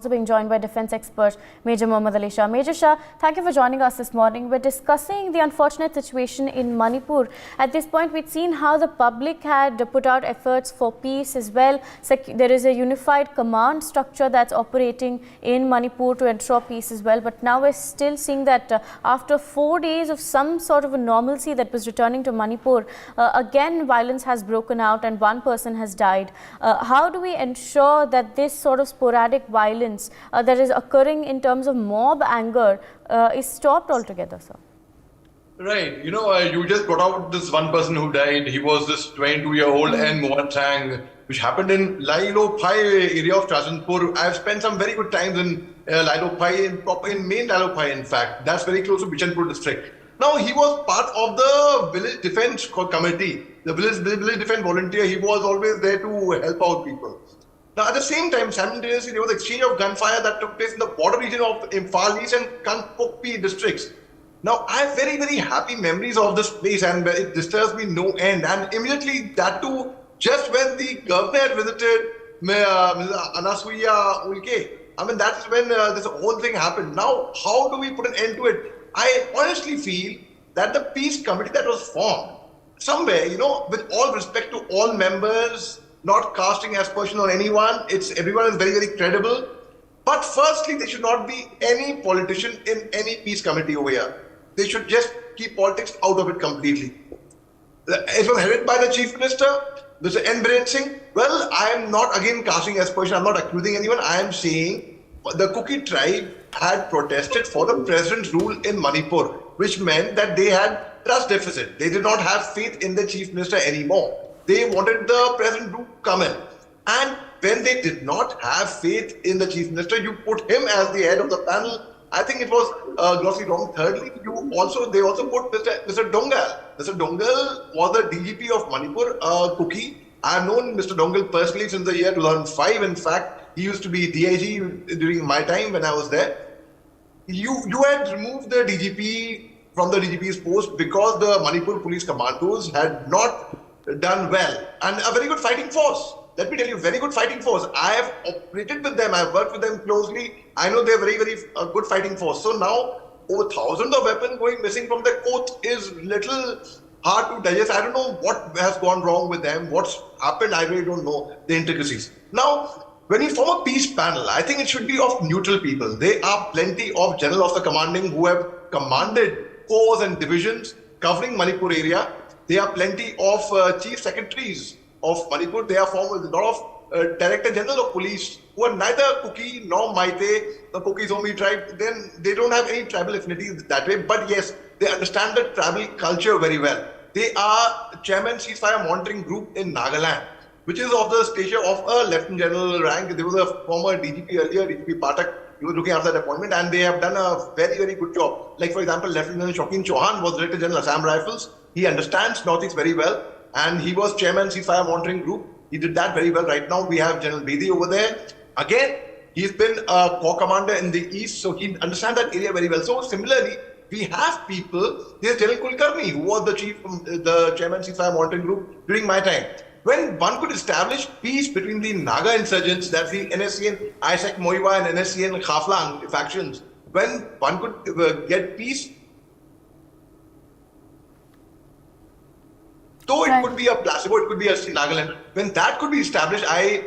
Also being joined by defense expert Major Mohammed Ali Shah. Major Shah, thank you for joining us this morning. We're discussing the unfortunate situation in Manipur. At this point, we've seen how the public had put out efforts for peace as well. There is a unified command structure that's operating in Manipur to ensure peace as well. But now we're still seeing that after 4 days of some sort of a normalcy that was returning to Manipur, again violence has broken out and one person has died. How do we ensure that this sort of sporadic violence that is occurring in terms of mob anger is stopped altogether, sir? Right. You just brought out this one person who died. He was this 22-year-old N. Mohan Chang, which happened in Lailo Phai area of Chajanpur. I've spent some very good times in Lailo Phai, in main Lailo Phai, in fact. That's very close to Bichanpur district. Now, he was part of the village defense committee, the village defense volunteer. He was always there to help out people. Now, at the same time, simultaneously, there was exchange of gunfire that took place in the border region of Imphal East and Kanpokpi districts. Now, I have very, very happy memories of this place and it disturbs me no end. And immediately, that too, just when the governor had visited Ms. Anasuya Ulke, I mean, that is when this whole thing happened. Now, how do we put an end to it? I honestly feel that the peace committee that was formed, somewhere, with all respect to all members, not casting aspersion on anyone, everyone is very, very credible. But firstly, there should not be any politician in any peace committee over here. They should just keep politics out of it completely. It was headed by the Chief Minister, Mr. N. Biren Singh. Well, I am not again casting aspersion, I'm not accusing anyone. I am saying the Kuki tribe had protested for the president's rule in Manipur, which meant that they had trust deficit. They did not have faith in the Chief Minister anymore. They wanted the president to come in. And when they did not have faith in the Chief Minister, you put him as the head of the panel. I think it was grossly wrong. Thirdly, they also put Mr. Dongal. Mr. Dongal was the DGP of Manipur, Kuki. I have known Mr. Dongal personally since the year 2005. In fact, he used to be DIG during my time when I was there. You had removed the DGP from the DGP's post because the Manipur police commandos had not done well. And a very good fighting force. Let me tell you, very good fighting force. I have operated with them. I have worked with them closely. I know they're very, very good fighting force. So now, over thousands of weapons going missing from the coast is little hard to digest. I don't know what has gone wrong with them. What's happened, I really don't know the intricacies. Now, when you form a peace panel, I think it should be of neutral people. There are plenty of generals of the commanding who have commanded corps and divisions covering Manipur area. There are plenty of chief secretaries of Manipur. They are formed with a lot of director general of police who are neither Kuki nor Maite, the Kuki Zombie tribe. Then they don't have any tribal affinity that way. But yes, they understand the tribal culture very well. They are chairman ceasefire monitoring group in Nagaland, which is of the stature of a lieutenant general rank. There was a former DGP earlier, DGP Patak. He was looking after that appointment, and they have done a very, very good job. Like, for example, Lieutenant Shokin Chauhan was Director General Assam Rifles. He understands Northeast very well, and he was Chairman Ceasefire Monitoring Group. He did that very well. Right now, we have General Bedi over there. Again, he's been a corps commander in the East, so he understands that area very well. So, similarly, we have people. There's General Kulkarni, who was the Chairman Ceasefire Monitoring Group during my time. When one could establish peace between the Naga insurgents, that's the NSCN, ISAC Moiwa and NSCN Khaflang factions, when one could get peace, though it could be a placebo, it could be a Nagaland, when that could be established, I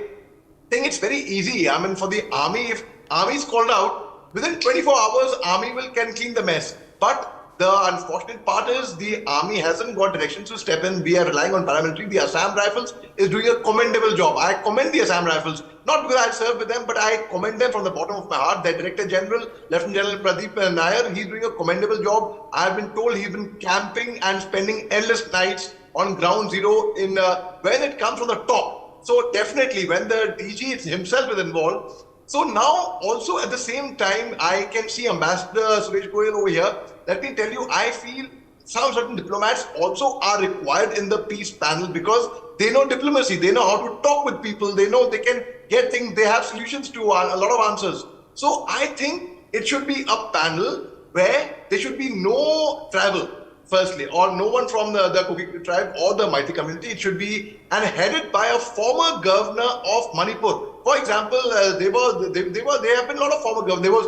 think it's very easy. I mean, for the army, if army is called out, within 24 hours, army can clean the mess. But the unfortunate part is the army hasn't got directions to step in. We are relying on paramilitary. The Assam Rifles is doing a commendable job. I commend the Assam Rifles, not because I serve with them, but I commend them from the bottom of my heart. Their Director General, Lieutenant General Pradeep Nair, he's doing a commendable job. I've been told he's been camping and spending endless nights on ground zero in when it comes from the top. So definitely when the DG himself is involved. So now also at the same time, I can see Ambassador Suresh Goyal over here. Let me tell you, I feel some certain diplomats also are required in the peace panel because they know diplomacy. They know how to talk with people. They know they can get things. They have solutions to a lot of answers. So I think it should be a panel where there should be no travel. firstly, or no one from the Kuki tribe or the Meitei community. It should be and headed by a former governor of Manipur. For example, there have been a lot of former governors. There was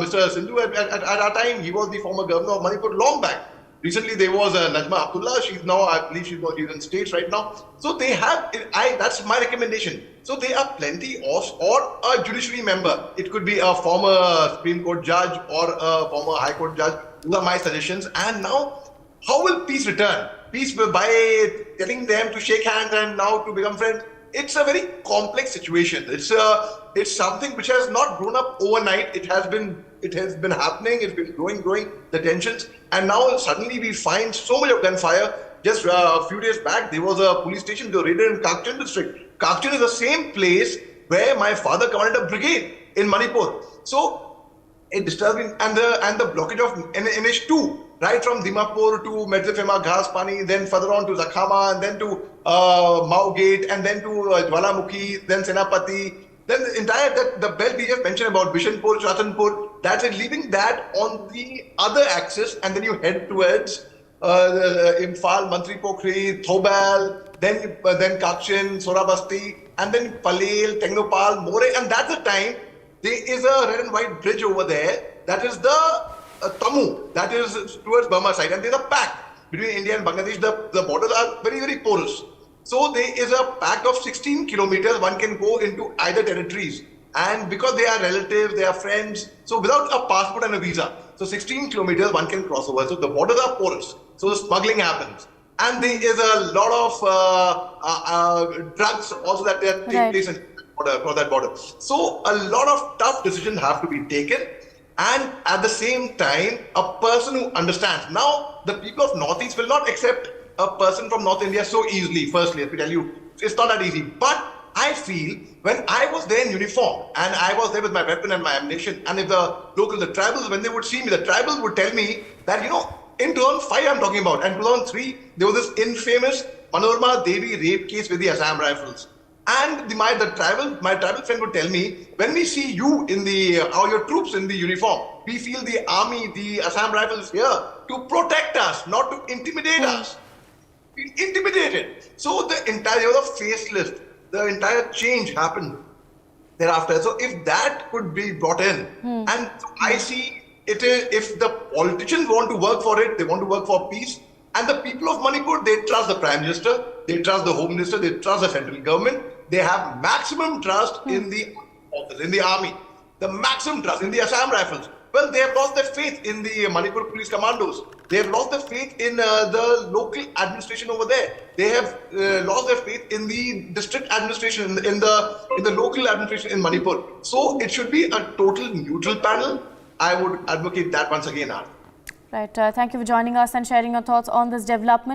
Mr. Sindhu at our time. He was the former governor of Manipur long back. Recently, there was Najma Abdullah. She's now, I believe, she's in states right now. So they have. That's my recommendation. So there are plenty of, or a judiciary member. It could be a former Supreme Court judge or a former High Court judge. Those are my suggestions. And now, how will peace return? Peace by telling them to shake hands and now to become friends. It's a very complex situation. It's something which has not grown up overnight. It has been happening. It's been growing the tensions, and now suddenly we find so much of gunfire. Just a few days back, there was a police station that was raided in Kakchin district. Kakchin is the same place where my father commanded a brigade in Manipur. So it disturbing, and the blockage of NH2. Right from Dimapur to Medzifema, Ghas Pani, then further on to Zakhama, and then to Mao Gate, and then to Jwalamukhi, then Senapati, then the entire the belt we just mentioned about Bishanpur, Chatanpur, that's it, leaving that on the other axis, and then you head towards Imphal, Mantri Pokhri, Thobal, then Kakchin, Sorabasti, and then Palel, Tengnopal, More, and that's the time there is a red and white bridge over there. That is the Tamu, that is towards Burma side, and there's a pact between India and Bangladesh. The borders are very, very porous. So there is a pact of 16 kilometers one can go into either territories. And because they are relatives, they are friends, so without a passport and a visa, so 16 kilometers one can cross over. So the borders are porous. So the smuggling happens. And there is a lot of drugs also that they take place across that border. So a lot of tough decisions have to be taken. And at the same time, a person who understands. Now, the people of Northeast will not accept a person from North India so easily. Firstly, let me tell you, it's not that easy. But I feel when I was there in uniform and I was there with my weapon and my ammunition, and if the tribals, when they would see me, the tribals would tell me that, in 2005 I'm talking about, and 2003, there was this infamous Manorma Devi rape case with the Assam Rifles. And my tribal friend would tell me, when we see you or your troops in the uniform, we feel the army, the Assam Rifles here to protect us, not to intimidate us. We intimidated. So there was a facelift. The entire change happened thereafter. So if that could be brought in, and I see it is, if the politicians want to work for it, they want to work for peace. And the people of Manipur, they trust the Prime Minister, they trust the Home Minister, they trust the central government. They have maximum trust in the office, in the army, the maximum trust in the Assam Rifles. Well, they have lost their faith in the Manipur Police Commandos. They have lost their faith in the local administration over there. They have lost their faith in the district administration, in the local administration in Manipur. So it should be a total neutral panel. I would advocate that once again, Anand. Right. Thank you for joining us and sharing your thoughts on this development.